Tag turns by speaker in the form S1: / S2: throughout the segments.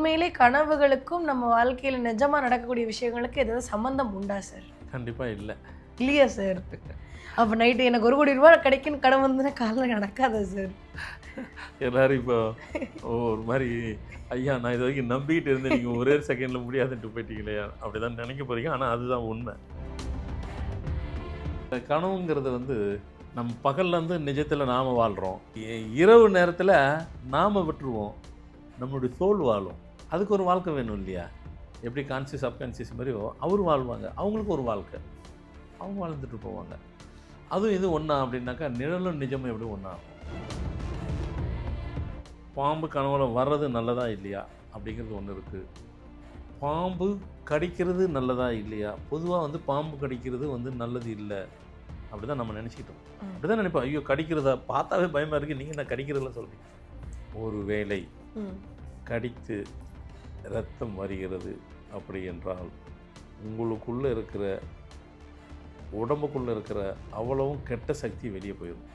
S1: உண்மையிலே கனவுகளுக்கும் நம்ம வாழ்க்கையில நிஜமா நடக்கக்கூடிய விஷயங்களுக்கு ஏதாவது சம்மந்தம் உண்டா சார்?
S2: கண்டிப்பா இல்ல.
S1: இல்லையா சார்? அப்ப நைட்டு எனக்கு ₹1,00,00,000 கிடைக்கும்னு கனவு வந்துன்னா காலைல நடக்காதா சார்?
S2: எல்லாரும் இப்போ ஒரு மாரி, ஐயா நான் இதுவரைக்கும் நம்பிக்கிட்டு இருந்தேன். நீங்க ஒரே செகண்ட்ல முடியாதுன்ட்டு போயிட்டீங்களே! அப்படிதான் நினைக்க போறீங்க. ஆனா அதுதான் உண்மை. கனவுங்கிறது வந்து நம்ம பகல்ல வந்து நிஜத்துல நாம வாழ்றோம். இரவு நேரத்துல நாம விட்டுருவோம். நம்மளுடைய சோல் வாழும். அதுக்கு ஒரு வாழ்க்கை வேணும் இல்லையா? எப்படி கான்ஷியஸ், சப்கான்ஷியஸ் மாரியோ அவரு வாழ்வாங்க. அவங்களுக்கு ஒரு வாழ்க்கை. அவங்க வாழ்ந்துட்டு போவாங்க. அதுவும் இது ஒண்ணா அப்படின்னாக்கா, நிழலும் நிஜமும் எப்படி ஒண்ணாகும்? பாம்பு கனவுல வர்றது நல்லதா இல்லையா? அப்படிங்கிறது ஒண்ணு இருக்கு. பாம்பு கடிக்கிறது நல்லதா இல்லையா? பொதுவா வந்து பாம்பு கடிக்கிறது வந்து நல்லது இல்ல. அப்படிதான் நம்ம நினைச்சுக்கிட்டோம். அப்படிதான் நினைப்போம். ஐயோ! கடிக்கிறதா பார்த்தாவே பயமா இருக்கு. நீங்க என்ன கடிக்கிறதுல சொல்றீங்க? ஒருவேளை கடித்து இரத்தம் வருகிறது அப்படி என்றால், உங்களுக்குள்ள இருக்கிற உடம்புக்குள்ள இருக்கிற அவ்வளவும் கெட்ட சக்தி வெளியே போயிடும்.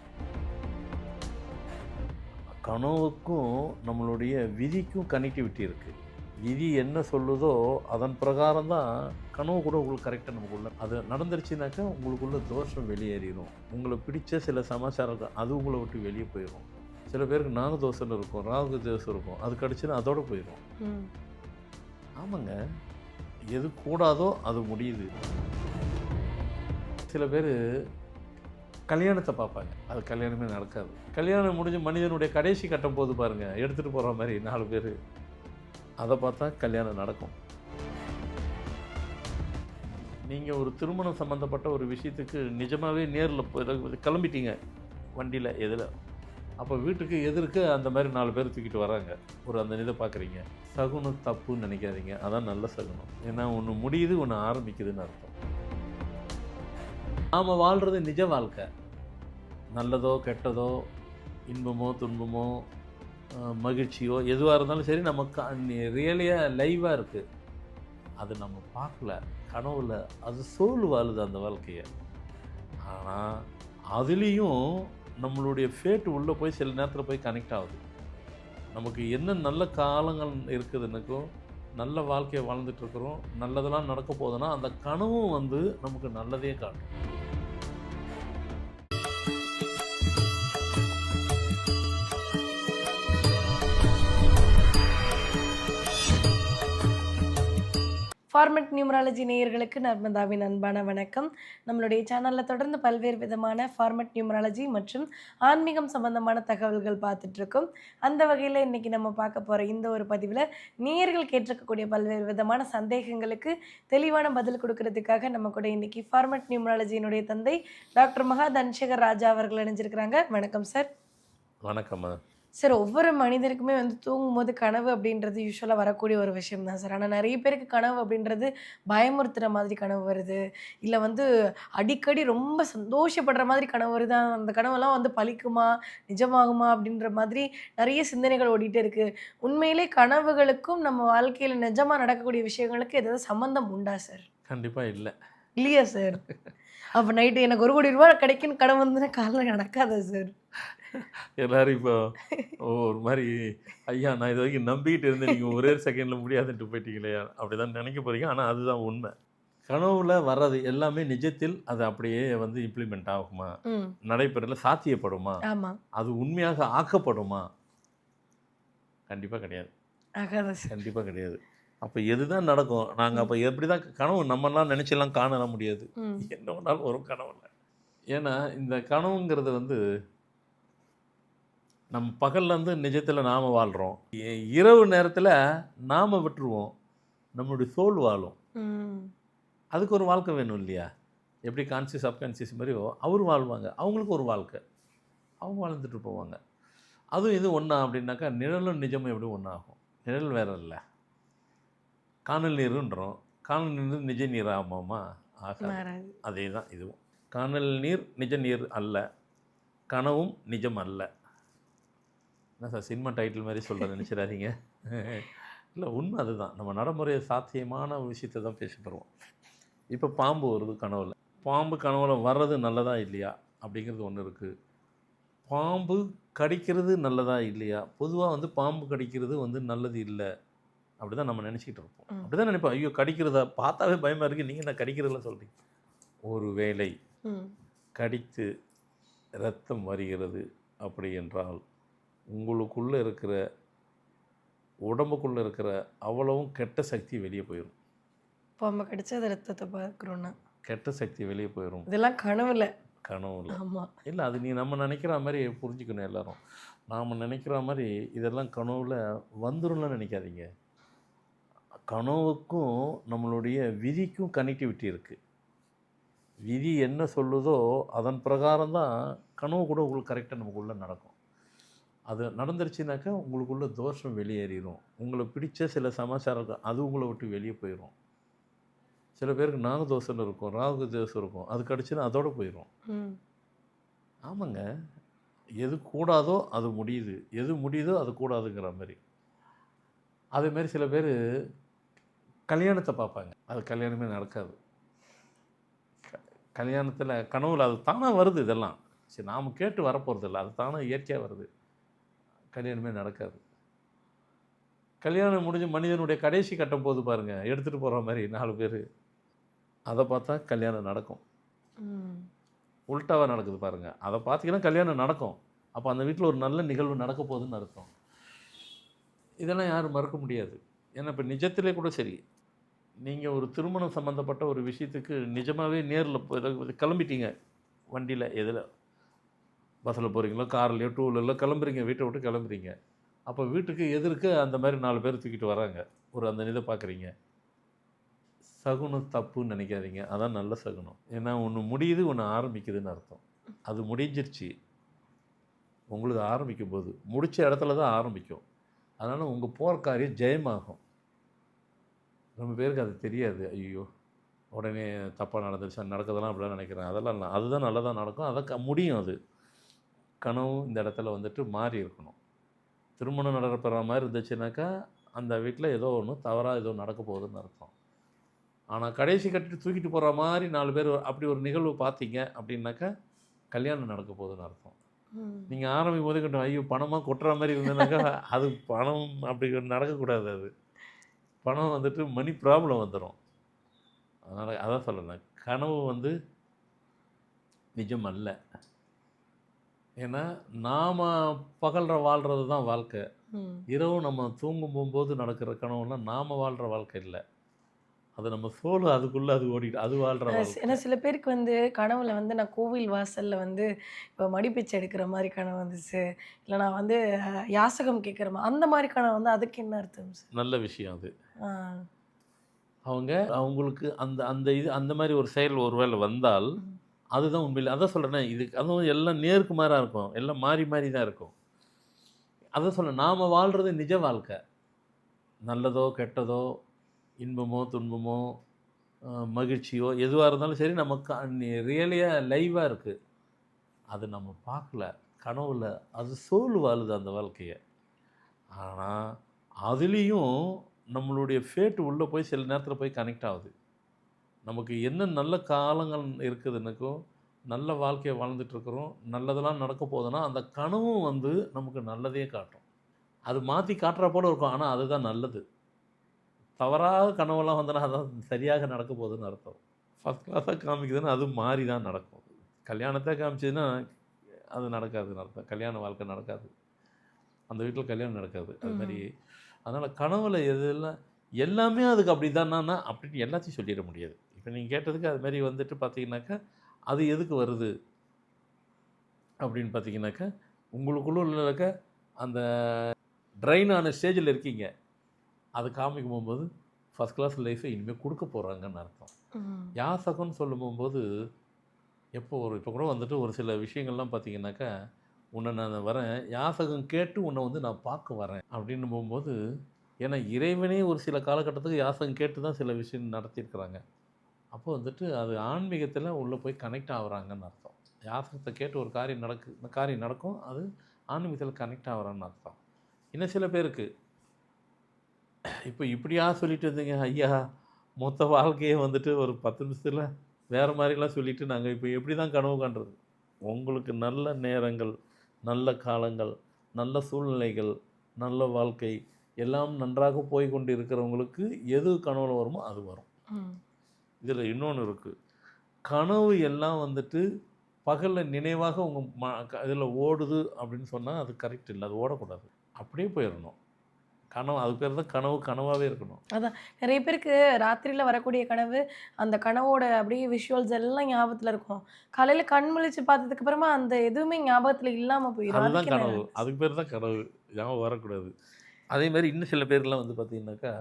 S2: கனவுக்கும் நம்மளுடைய விதிக்கும் கனெக்டிவிட்டி இருக்குது. விதி என்ன சொல்லுதோ அதன் பிரகாரம் தான் கனவு கூட உங்களுக்கு கரெக்டாக நமக்குள்ள அது நடந்துருச்சுனாக்கா உங்களுக்குள்ள தோஷம் வெளியேறிடும். உங்களை பிடிச்ச சில சமாச்சாரம் அது உங்களை விட்டு வெளியே போயிடும். சில பேருக்கு நாக தோஷம் இருக்கும், ராகு தோஷம் இருக்கும். அது கடிச்சுன்னா அதோட போயிடும். ஆமாங்க, எது கூடாதோ அது முடியுது. சில பேர் கல்யாணத்தை பார்ப்பாங்க, அது கல்யாணமே நடக்காது. கல்யாணம் முடிஞ்ச மனிதனுடைய கடைசி கட்டம் போது பாருங்கள், எடுத்துகிட்டு போகிற மாதிரி 4 பேர், அதை பார்த்தா கல்யாணம் நடக்கும். நீங்கள் ஒரு திருமணம் சம்மந்தப்பட்ட ஒரு விஷயத்துக்கு நிஜமாகவே நேரில் கிளம்பிட்டீங்க, வண்டியில் எதில், அப்போ வீட்டுக்கு எதிர்க்க அந்த மாதிரி 4 பேர் தூக்கிட்டு வராங்க. ஒரு அந்த இதை பார்க்குறீங்க, சகுனம் தப்புன்னு நினைக்காதீங்க, அதான் நல்ல சகுனம். ஏன்னா ஒன்று முடியுது, ஒன்று ஆரம்பிக்குதுன்னு அர்த்தம். நாம் வாழ்கிறது நிஜ வாழ்க்கை. நல்லதோ கெட்டதோ, இன்பமோ துன்பமோ, மகிழ்ச்சியோ எதுவாக இருந்தாலும் சரி, நமக்கு ரியலியாக லைவாக இருக்குது. அது நம்ம பார்க்கல, கனவுல அது சோல் வாழுது அந்த வாழ்க்கையை. ஆனால் அதுலேயும் நம்மளுடைய ஃபேட்டு உள்ளே போய் சில நேரத்தில் போய் கனெக்ட் ஆகுது. நமக்கு என்ன நல்ல காலங்கள் இருக்குதுன்னுக்கும், நல்ல வாழ்க்கையை வாழ்ந்துட்டுருக்குறோம், நல்லதெல்லாம் நடக்க போகுதுன்னா அந்த கனவும் வந்து நமக்கு நல்லதே காட்டும்.
S1: ஃபார்மட் நியூமராலஜி நேயர்களுக்கு நர்மதாவின் அன்பான வணக்கம். நம்மளுடைய சேனலில் தொடர்ந்து பல்வேறு விதமான ஃபார்மட் நியூமராலஜி மற்றும் ஆன்மீகம் சம்பந்தமான தகவல்கள் பார்த்துட்ருக்கோம். அந்த வகையில் இன்றைக்கி நம்ம பார்க்க போகிற இந்த ஒரு பதிவில் நேயர்கள் கேட்டிருக்கக்கூடிய பல்வேறு விதமான சந்தேகங்களுக்கு தெளிவான பதில் கொடுக்கறதுக்காக நம்ம கூட இன்றைக்கி ஃபார்மட் நியூமராலஜியினுடைய தந்தை டாக்டர் மகா தனசேகர் ராஜா அவர்கள் இணைஞ்சிருக்கிறாங்க. வணக்கம் சார்.
S2: வணக்கம்மா.
S1: சார், ஒவ்வொரு மனிதருக்குமே வந்து தூங்கும்போது கனவு அப்படின்றது யூஸ்வலாக வரக்கூடிய ஒரு விஷயம் தான் சார். ஆனால் நிறைய பேருக்கு கனவு அப்படின்றது பயமுறுத்துகிற மாதிரி கனவு வருது, இல்லை வந்து அடிக்கடி ரொம்ப சந்தோஷப்படுற மாதிரி கனவு வருது. அந்த கனவெல்லாம் வந்து பலிக்குமா, நிஜமாகுமா அப்படின்ற மாதிரி நிறைய சிந்தனைகள் ஓடிட்டே இருக்குது. உண்மையிலே கனவுகளுக்கும் நம்ம வாழ்க்கையில் நிஜமாக நடக்கக்கூடிய விஷயங்களுக்கு ஏதாவது சம்மந்தம் உண்டா சார்?
S2: கண்டிப்பாக இல்லை.
S1: இல்லையா சார்? அப்போ நைட்டு எனக்கு ₹1,00,00,000 கிடைக்கும்னு கனவு வந்துன்னா காலைல நடக்காதா சார்?
S2: எல்லாரும் இப்போ ஒரு மாதிரி, ஐயா நான் இது வரைக்கும் நம்பிக்கிட்டு இருந்தேன். நீங்கள் ஒரே செகண்டில் முடியாதுன்ட்டு போயிட்டீங்களே! அப்படிதான் நினைக்க போகிறீங்க. ஆனால் அதுதான் உண்மை. கனவுல வர்றது எல்லாமே நிஜத்தில் அது அப்படியே வந்து இம்ப்ளிமெண்ட் ஆகுமா, நடைபெறல சாத்தியப்படுமா, அது உண்மையாக ஆக்கப்படுமா? கண்டிப்பாக கிடையாது. கண்டிப்பாக கிடையாது. அப்போ எதுதான் நடக்கும்? நாங்கள் அப்போ எப்படி தான் கனவு நம்மலாம் நினச்செல்லாம் காணலாம் முடியாது. என்ன ஒன்றாலும் வரும் கனவுல. ஏன்னா இந்த கனவுங்கிறது வந்து நம்ம பகல்ல வந்து நிஜத்தில் நாம் வாழ்கிறோம், இரவு நேரத்தில் நாம் விட்டுருவோம். நம்மளுடைய சோல் வாழும். அதுக்கு ஒரு வாழ்க்கை வேணும் இல்லையா? எப்படி கான்ஷியஸ் சப்கான்ஷியஸ் மாதிரியோ அவரு வாழ்வாங்க. அவங்களுக்கு ஒரு வாழ்க்கை, அவங்க வாழ்ந்துட்டு போவாங்க. அதுவும் இது ஒன்றா அப்படின்னாக்கா, நிழலும் நிஜமும் எப்படி ஒன்றாகும்? நிழல் வேற இல்லை, காணல் நீருன்றோம். காணல் நீர் நிஜ நீர் ஆமாமா? ஆகாது. அதே தான் இதுவும். காணல் நீர் நிஜ நீர் அல்ல, கனவும் நிஜம் அல்ல. என்ன சார் சினிமா டைட்டில் மாதிரி சொல்கிற நினச்சிடாதீங்க. இல்லை, உண்மை அதுதான். நம்ம நடைமுறையை சாத்தியமான விஷயத்தை தான் பேச போகிறோம். இப்போ பாம்பு வருது கனவுல. பாம்பு கனவுல வர்றது நல்லதா இல்லையா அப்படிங்கிறது ஒன்று இருக்குது. பாம்பு கடிக்கிறது நல்லதா இல்லையா? பொதுவாக வந்து பாம்பு கடிக்கிறது வந்து நல்லது இல்லை அப்படி தான் நம்ம நினச்சிக்கிட்டு இருப்போம். அப்படி தான் நினைப்போம், ஐயோ கடிக்கிறத பார்த்தாவே பயமாக இருக்குது, நீங்கள் என்ன கடிக்கிறதுல சொல்கிறீங்க. ஒரு வேளை கடித்து இரத்தம் வருகிறது அப்படி என்றால் உங்களுக்குள்ளே இருக்கிற உடம்புக்குள்ளே இருக்கிற அவ்வளவும் கெட்ட சக்தி வெளியே போயிடும்.
S1: பாம்பு கடிச்சு அது ரத்தத்தை பார்க்குறோன்னா
S2: கெட்ட சக்தி வெளியே போயிடும்.
S1: இதெல்லாம் கனவுல.
S2: கனவுல
S1: ஆமாம்.
S2: இல்லை, அது நம்ம நினைக்கிற மாதிரி புரிஞ்சுக்கணும் எல்லாரும். நாம் நினைக்கிற மாதிரி இதெல்லாம் கனவுல வந்துரும்லாம் நினைக்காதீங்க. கனவுக்கும் நம்மளுடைய விதிக்கும் கனெக்டிவிட்டி இருக்குது. விதி என்ன சொல்லுதோ அதன் பிரகாரம் தான் கனவு கூட உங்களுக்கு கரெக்டாக நமக்குள்ளே நடக்கும். அது நடந்துருச்சுனாக்கா உங்களுக்குள்ள தோஷம் வெளியேறிடும். உங்களை பிடிச்ச சில சமாச்சாரம் இருக்கும், அது உங்களை விட்டு வெளியே போயிடும். சில பேருக்கு நாக தோஷம் இருக்கும், ராகு தோஷம் இருக்கும், அது கடிச்சுன்னா அதோடு போயிடும். ஆமாங்க, எது கூடாதோ அது முடியுது, எது முடியுதோ அது கூடாதுங்கிற மாதிரி. அதேமாரி சில பேர் கல்யாணத்தை பார்ப்பாங்க, அது கல்யாணமே நடக்காது. கல்யாணத்தில் கனவுல அது தானாக வருது. இதெல்லாம் சரி நாம் கேட்டு வரப்போகிறது இல்லை, அது தானாக இயற்கையாக வருது. கல்யாணமே நடக்காது. கல்யாணம் முடிஞ்சு மனிதனுடைய கடைசி கட்டம் போது பாருங்கள், எடுத்துகிட்டு போகிற மாதிரி 4 பேர், அதை பார்த்தா கல்யாணம் நடக்கும். உல்ட்டாவாக நடக்குது பாருங்கள், அதை பார்த்தீங்கன்னா கல்யாணம் நடக்கும். அப்போ அந்த வீட்டில் ஒரு நல்ல நிகழ்வு நடக்க போகுதுன்னு அர்த்தம். இதெல்லாம் யாரும் மறுக்க முடியாது. ஏன்னா இப்போ நிஜத்திலே கூட சரி, நீங்கள் ஒரு திருமணம் சம்மந்தப்பட்ட ஒரு விஷயத்துக்கு நிஜமாகவே நேரில் கிளம்பிட்டீங்க, வண்டியில் எதில் பஸ்ஸில் போகிறீங்களோ கார்லையோ டூ வீலரில் கிளம்புறீங்க, வீட்டை விட்டு கிளம்புறீங்க. அப்போ வீட்டுக்கு எதிர்க்க அந்த மாதிரி 4 பேர் தூக்கிட்டு வராங்க, ஒரு அந்த இதை பார்க்குறீங்க. சகுனம் தப்புன்னு நினைக்காதீங்க, அதான் நல்ல சகுனம். ஏன்னா ஒன்று முடியுது, ஒன்று ஆரம்பிக்குதுன்னு அர்த்தம். அது முடிஞ்சிருச்சு, உங்களுக்கு ஆரம்பிக்கும் போது முடித்த இடத்துல தான் ஆரம்பிக்கும். அதனால் உங்கள் போகிற காரியம் ஜெயமாகும். ரொம்ப பேருக்கு அது தெரியாது. ஐயோ உடனே தப்பாக நடந்துருச்சு, நடக்கிறதெல்லாம் அப்படிலாம் நினைக்கிறேன். அதெல்லாம் இல்லை, அதுதான் நல்லதாக நடக்கும், அதை முடியும். அது கனவு இந்த இடத்துல வந்துட்டு மாறி இருக்கணும். திருமணம் நடக்கிற மாதிரி இருந்துச்சுனாக்கா அந்த வீட்டில் ஏதோ ஒன்று தவறாக ஏதோ நடக்க போகுதுன்னு அர்த்தம். ஆனால் கடைசி கட்டிட்டு தூக்கிட்டு போகிற மாதிரி 4 பேர் அப்படி ஒரு நிகழ்வு பார்த்தீங்க அப்படின்னாக்கா கல்யாணம் நடக்க போகுதுன்னு அர்த்தம். நீங்கள் ஆரம்பிக்கும் போது கட்டும் ஐயோ பணமாக கொட்டுற மாதிரி இருந்ததுனாக்கா அது பணம் அப்படி நடக்கக்கூடாது. அது பணம் வந்துட்டு மணி ப்ராப்ளம் வந்துடும். அதனால் அதான் சொல்லலை, கனவு வந்து நிஜம் அல்ல. ஏன்னா நாம் பகல்ற வாழ்கிறது தான் வாழ்க்கை. இரவு நம்ம தூங்கும் போகும்போது நடக்கிற கனவுன்னா நாம் வாழ்கிற வாழ்க்கை இல்லை, அது நம்ம சோல் அதுக்குள்ளே அது ஓடிட்டு அது வாழ்கிற வாழ்க்கை.
S1: ஏன்னா சில பேருக்கு வந்து கனவுல வந்து நான் கோவில் வாசலில் வந்து இப்போ மடிப்பிச்சை எடுக்கிற மாதிரி கனவு வந்துச்சு, இல்லை நான் வந்து யாசகம் கேட்குற மாதிரி அந்த மாதிரி கனவு வந்து அதுக்கு என்ன அர்த்தம் சார்?
S2: நல்ல விஷயம் அது. அவங்களுக்கு அந்த அந்த இது அந்த மாதிரி ஒரு செயல் ஒருவேளை வந்தால் அதுதான் உண்மையில். அதான் சொல்கிறேன், இதுக்கு அதுவும் எல்லாம் நேருக்கு மாறாக இருக்கும், எல்லாம் மாறி மாறி தான் இருக்கும். அதான் சொல்கிறேன், நாம் வாழ்கிறது நிஜ வாழ்க்கை. நல்லதோ கெட்டதோ, இன்பமோ துன்பமோ மகிழ்ச்சியோ எதுவாக இருந்தாலும் சரி, நமக்கு ரியலியாக லைவாக இருக்குது. அது நம்ம பார்க்கல, கனவுல அது சோல் வாழுது அந்த வாழ்க்கையை. ஆனால் அதுலேயும் நம்மளுடைய ஃபேட்டு உள்ளே போய் சில நேரத்தில் போய் கனெக்ட் ஆகுது. நமக்கு என்ன நல்ல காலங்கள் இருக்குதுன்னுக்கும் நல்ல வாழ்க்கையை வாழ்ந்துட்டுருக்குறோம், நல்லதெல்லாம் நடக்க போகுதுன்னா அந்த கனவும் வந்து நமக்கு நல்லதே காட்டும். அது மாற்றி காட்டுற போல இருக்கும், ஆனால் அதுதான் நல்லது. தவறாக கனவெல்லாம் வந்தனா அதான் சரியாக நடக்க போகுதுன்னு அர்த்தம். ஃபஸ்ட் கிளாஸாக காமிக்குதுன்னா அது மாறி தான் நடக்கும். கல்யாணத்தை காமிச்சதுன்னா அது நடக்காதுன்னு அர்த்தம். கல்யாண வாழ்க்கை நடக்காது, அந்த வீட்டில் கல்யாணம் நடக்காது. அது மாதிரி அதனால் கனவுல எதெல்லாம் எல்லாமே அதுக்கு அப்படி தானா அப்படின்னு எல்லாத்தையும் சொல்லிட முடியாது. இப்போ நீங்கள் கேட்டதுக்கு அது மாதிரி வந்துட்டு பார்த்தீங்கன்னாக்கா அது எதுக்கு வருது அப்படின்னு பார்த்தீங்கன்னாக்கா உங்களுக்குள்ள இருக்க அந்த ட்ரைன் ஆன ஸ்டேஜில் இருக்கீங்க, அது காமிக்கும் போகும்போது ஃபஸ்ட் கிளாஸ் லைஃப்பை இனிமேல் கொடுக்க போகிறாங்கன்னு அர்த்தம். யாசகம்னு சொல்லும் போகும்போது இப்போ கூட வந்துட்டு ஒரு சில விஷயங்கள்லாம் பார்த்தீங்கன்னாக்கா உன்னை நான் வரேன் யாசகம் கேட்டு உன்னை வந்து நான் பார்க்க வரேன் அப்படின்னு போகும்போது, ஏன்னா இறைவனே ஒரு சில காலகட்டத்துக்கு யாசகம் கேட்டு தான் சில விஷயம் நடத்தியிருக்கிறாங்க. அப்போ வந்துட்டு அது ஆன்மீகத்தில் உள்ளே போய் கனெக்ட் ஆகுறாங்கன்னு அர்த்தம். யாசகத்தை கேட்டு ஒரு காரியம் நடக்கும், அது ஆன்மீகத்தில் கனெக்ட் ஆகுறான்னு அர்த்தம். இன்னும் சில பேருக்கு இப்போ இப்படியா சொல்லிட்டு இருந்தீங்க ஐயா, மொத்த வாழ்க்கையை வந்துட்டு ஒரு 10 நிமிஷத்தில் வேறு மாதிரிலாம் சொல்லிவிட்டு நாங்கள் இப்போ எப்படி தான் கனவு காண்றது? உங்களுக்கு நல்ல நேரங்கள், நல்ல காலங்கள், நல்ல சூழ்நிலைகள், நல்ல வாழ்க்கை எல்லாம் நன்றாக போய் கொண்டு இருக்கிறவங்களுக்கு எது கனவுல வருமோ அது வரும்.
S1: ம்.
S2: இதில் இன்னொன்று இருக்குது. கனவு எல்லாம் வந்துட்டு பகலில் நினைவாக உங்கள் இதில் ஓடுது அப்படின்னு சொன்னால் அது கரெக்ட் இல்லை. அது ஓடக்கூடாது, அப்படியே போயிடணும். கனவு அது பேர் தான் கனவு, கனவாகவே இருக்கணும்.
S1: அதான் நிறைய பேருக்கு ராத்திரியில் வரக்கூடிய கனவு, அந்த கனவோட அப்படியே விஷுவல்ஸ் எல்லாம் ஞாபகத்தில் இருக்கும். காலையில் கண் முழிச்சு பார்த்ததுக்கு அப்புறமா அந்த எதுவுமே ஞாபகத்தில் இல்லாமல் போயிடும்.
S2: அதுதான்
S1: அதுக்கு என்ன?
S2: கனவு. அதுக்கு பேர் தான் கனவு. ஞாபகம் வரக்கூடாது. அதே மாதிரி இன்னும் சில பேர்லாம் வந்து பார்த்தீங்கன்னாக்கா,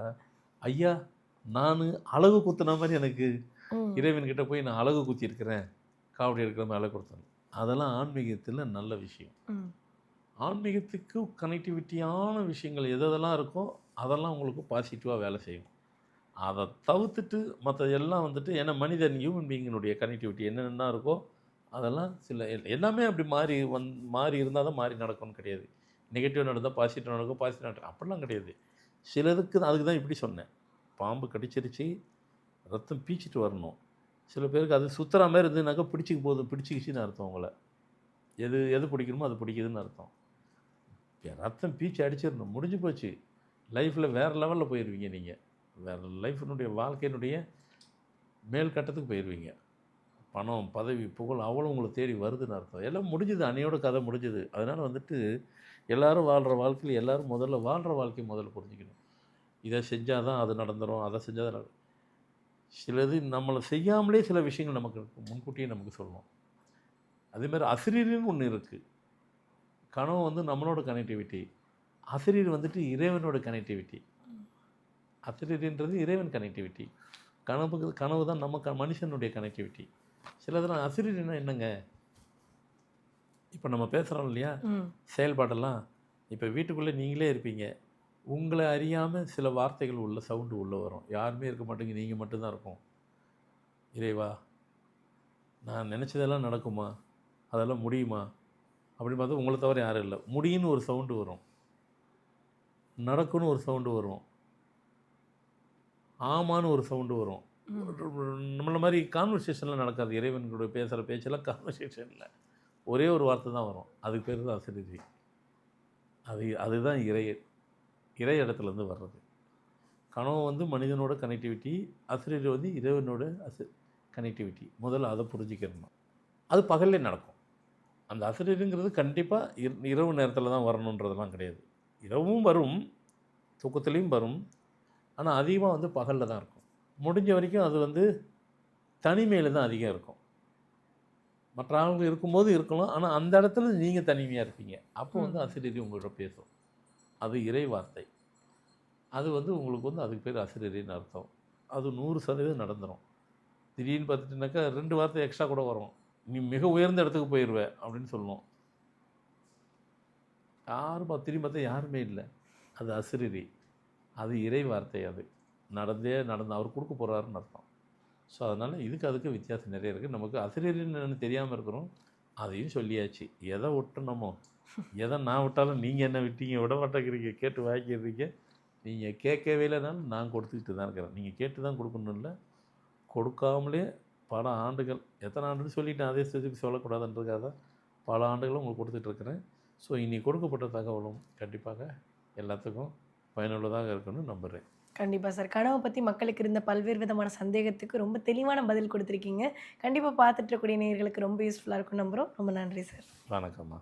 S2: ஐயா நான் அழகு குத்துன மாதிரி எனக்கு
S1: ம்.
S2: இறைவன்கிட்ட போய் நான் அழகு குத்தியிருக்கிறேன், காவடி எடுக்கிற மாதிரி அழகு கொடுத்தேன். அதெல்லாம் ஆன்மீகத்தில் நல்ல விஷயம்.
S1: ம்.
S2: ஆன்மீகத்துக்கு கனெக்டிவிட்டியான விஷயங்கள் எதெல்லாம் இருக்கோ அதெல்லாம் உங்களுக்கு பாசிட்டிவாக வேலை செய்யும். அதை தவிர்த்துட்டு மற்ற எல்லாம் வந்துட்டு, ஏன்னா மனிதன் ஹியூமன் பீயிங்கினுடைய கனெக்டிவிட்டி என்னென்ன இருக்கோ அதெல்லாம் எல்லாமே அப்படி மாறி இருந்தால் தான் மாறி நடக்கும்னு கிடையாது. நெகட்டிவ் நடந்தால் பாசிட்டிவ் நடக்கும், பாசிட்டிவ் நடக்கும் அப்படிலாம் கிடையாது. சிலருக்கு அதுக்கு தான் இப்படி சொன்னேன். பாம்பு கடிச்சிருச்சு, ரத்தம் பீச்சிட்டு வரணும். சில பேருக்கு அது சுற்றுற மாதிரி இருந்ததுனாக்கா பிடிச்சிக்கிச்சின்னு அர்த்தம். உங்களை எது பிடிக்கணுமோ அது பிடிக்குதுன்னு அர்த்தம். ரத்தம் பீச்சு அடிச்சிடணும், முடிஞ்சு போச்சு. லைஃப்பில் வேறு லெவலில் போயிடுவீங்க. நீங்கள் வேறு லைஃபினுடைய வாழ்க்கையினுடைய மேல் கட்டத்துக்கு போயிடுவீங்க. பணம், பதவி, புகழ் அவ்வளோ உங்களை தேடி வருதுன்னு அர்த்தம். எல்லாம் முடிஞ்சுது, அன்னையோட கதை முடிஞ்சுது. அதனால் வந்துட்டு எல்லோரும் வாழ்கிற வாழ்க்கையில் எல்லோரும் முதல்ல வாழ்கிற வாழ்க்கையை முதல்ல புரிஞ்சுக்கணும். இதை செஞ்சால் தான் அது நடந்துடும், அதை செஞ்சால் தான் சிலது நம்மளை செய்யாமலே சில விஷயங்கள் நமக்கு முன்கூட்டியே நமக்கு சொல்லணும். அதேமாதிரி அசிரியர்னு ஒன்று இருக்குது. கனவு வந்து நம்மளோட கனெக்டிவிட்டி, அசிரியர் வந்துட்டு இறைவனோட கனெக்டிவிட்டி. அசிரியர்ன்றது இறைவன் கனெக்டிவிட்டி, கனவு தான் நம்ம மனுஷனுடைய கனெக்டிவிட்டி. சிலதெல்லாம் அசிரியர்னா என்னங்க, இப்போ நம்ம பேசுகிறோம் இல்லையா, செயல்பாடெல்லாம் இப்போ வீட்டுக்குள்ளே நீங்களே இருப்பீங்க, உங்களை அறியாமல் சில வார்த்தைகள் உள்ள சவுண்டு உள்ளே வரும். யாருமே இருக்க மாட்டேங்க, நீங்கள் மட்டும்தான் இருக்கும். இறைவா நான் நினச்சதெல்லாம் நடக்குமா, அதெல்லாம் முடியுமா அப்படின்னு பார்த்தா உங்களை தவிர யாரும் இல்லை. முடியும்னு ஒரு சவுண்டு வரும், நடக்கும்னு ஒரு சவுண்டு வரும், ஆமான்னு ஒரு சவுண்டு வரும். நம்மள மாதிரி கான்வர்சேஷன்லாம் நடக்காது. இறைவன்களோட பேசுகிற பேச்செல்லாம் கான்வர்சேஷனில் ஒரே ஒரு வார்த்தை தான் வரும். அதுக்கு பேர் தான் அசிரிதி. அதுதான் இறை இடத்துலேருந்து வர்றது. கனவு வந்து மனிதனோட கனெக்டிவிட்டி, அசிரியர் வந்து இறைவனோட கனெக்டிவிட்டி. முதல்ல அதை புரிஞ்சுக்கிறணும். அது பகல்லே நடக்கும். அந்த அசிரியருங்கிறது கண்டிப்பாக இரவு நேரத்தில் தான் வரணுன்றதெல்லாம் கிடையாது. இரவும் வரும், தூக்கத்துலேயும் வரும். ஆனால் அதிகமாக வந்து பகலில் தான் இருக்கும். முடிஞ்ச வரைக்கும் அது வந்து தனிமையில் தான் அதிகம் இருக்கும். மற்ற ஆளுங்க இருக்கும்போது இருக்கலாம், ஆனால் அந்த இடத்துல நீங்கள் தனிமையாக இருப்பீங்க. அப்போ வந்து அசிரியரி உங்கள்கிட்ட பேசும். அது இறை வார்த்தை. அது வந்து உங்களுக்கு வந்து அதுக்கு பேர் அசிரியரின்னு அர்த்தம். அது 100% நடந்துடும். திடீர்னு பார்த்துட்டுனாக்கா 2 வார்த்தை எக்ஸ்ட்ரா கூட வரும். நீ மிக உயர்ந்த இடத்துக்கு போயிடுவ அப்படின்னு சொல்லணும். யாரும் திரும்பி பார்த்தா யாருமே இல்லை. அது அசிரியரி, அது இறை வார்த்தை. அது நடந்து அவர் கொடுக்க போகிறாருன்னு அர்த்தம். ஸோ அதனால் அதுக்கு வித்தியாசம் நிறைய இருக்குது. நமக்கு அசிரியர்னு தெரியாமல் இருக்கிறோம், அதையும் சொல்லியாச்சு. எதை விட்டணுமோ, எதை நான் விட்டாலும் நீங்கள் என்ன விட்டீங்க, விட மாட்டேங்கிறீங்க, கேட்டு வாங்கிக்கிறீங்க. நீங்கள் கேட்கவே இல்லைனாலும் நான் கொடுத்துக்கிட்டு தான் இருக்கிறேன். நீங்கள் கேட்டு தான் கொடுக்கணும் இல்லை, கொடுக்காமலே பல ஆண்டுகள், எத்தனை ஆண்டுன்னு சொல்லிட்டேன், அதே ஸ்டேஜுக்கு சொல்லக்கூடாதுன்றதுக்காக தான் பல ஆண்டுகளும் உங்களுக்கு கொடுத்துட்ருக்குறேன். ஸோ இனி கொடுக்கப்பட்ட தகவலும் கண்டிப்பாக எல்லாத்துக்கும் பயனுள்ளதாக இருக்குன்னு நம்புகிறேன்.
S1: கண்டிப்பாக சார். கனவை பற்றி மக்களுக்கு இருந்த பல்வேறு விதமான சந்தேகத்துக்கு ரொம்ப தெளிவான பதில் கொடுத்துருக்கீங்க. கண்டிப்பாக பார்த்துட்டு இருக்கக்கூடிய நேயர்களுக்கு ரொம்ப யூஸ்ஃபுல்லாக இருக்கும் நம்புகிறோம். ரொம்ப நன்றி சார்.
S2: வணக்கம்மா.